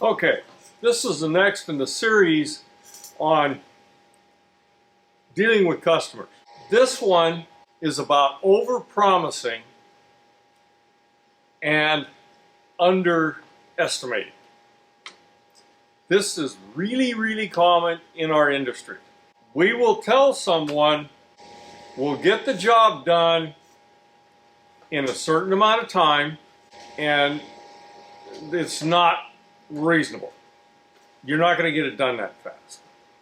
Okay, this is the next in the series on dealing with customers. This one is about over-promising and underestimating. This is really common in our industry. We will tell someone we'll get the job done in a certain amount of time, and it's not reasonable. You're not going to get it done that fast.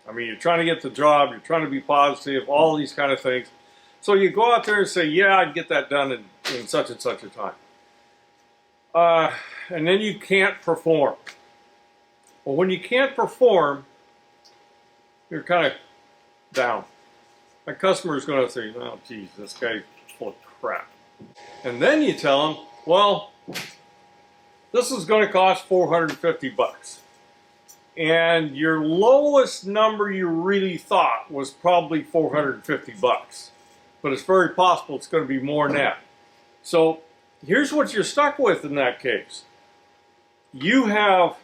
I mean, you're trying to get the job, you're trying to be positive, all these kind of things. So you go out there and say, yeah, I'd get that done in such and such a time. And then you can't perform. Well, when you can't perform, you're kind of down. My customer is going to say, oh, geez, this guy's full of crap. And then you tell them, well, this is going to cost $450. And your lowest number you really thought was probably $450. But it's very possible it's going to be more than that. So here's what you're stuck with in that case. You have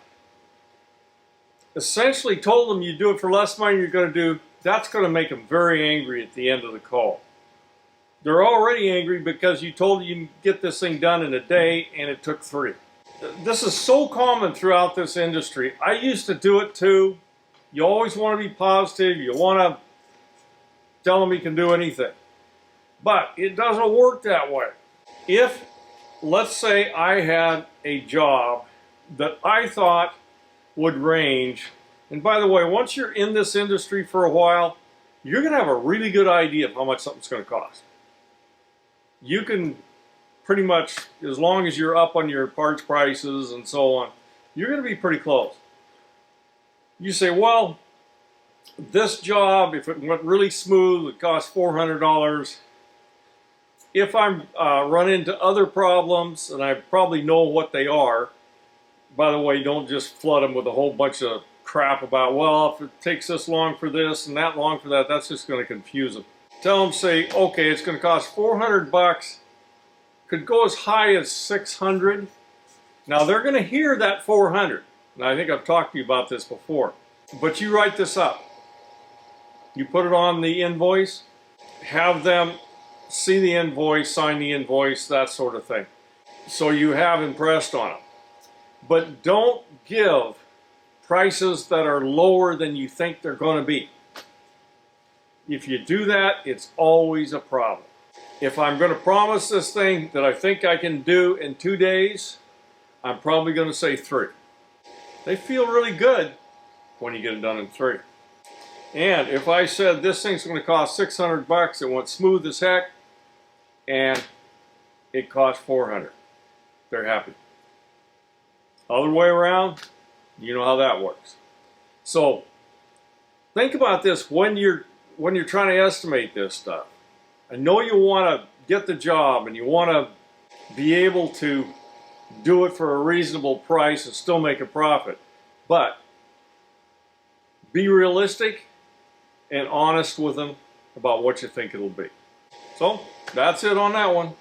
essentially told them you do it for less money you're going to do. That's going to make them very angry at the end of the call. They're already angry because you told them you can get this thing done in a day and it took 3. This is so common throughout this industry. I used to do it too. You always want to be positive. You want to tell them you can do anything. But it doesn't work that way. If, let's say, I had a job that I thought would range, and by the way, once you're in this industry for a while, you're going to have a really good idea of how much something's going to cost. You can pretty much, as long as you're up on your parts prices and so on, you're going to be pretty close. You say, well, this job, if it went really smooth, it cost $400. If I run into other problems, and I probably know what they are, by the way, don't just flood them with a whole bunch of crap about, well, if it takes this long for this and that long for that, that's just going to confuse them. Tell them, say, okay, it's going to cost $400, could go as high as $600. Now they're going to hear that $400. And I think I've talked to you about this before. But you write this up. You put it on the invoice, have them see the invoice, sign the invoice, that sort of thing. So you have impressed on them. But don't give prices that are lower than you think they're going to be. If you do that, it's always a problem. If I'm going to promise this thing that I think I can do in 2 days, I'm probably going to say 3. They feel really good when you get it done in 3. And if I said this thing's going to cost $600, it went smooth as heck, and it cost $400, they're happy. Other way around, you know how that works. So think about this when you're trying to estimate this stuff. I know you want to get the job and you want to be able to do it for a reasonable price and still make a profit, but be realistic and honest with them about what you think it'll be. So that's it on that one.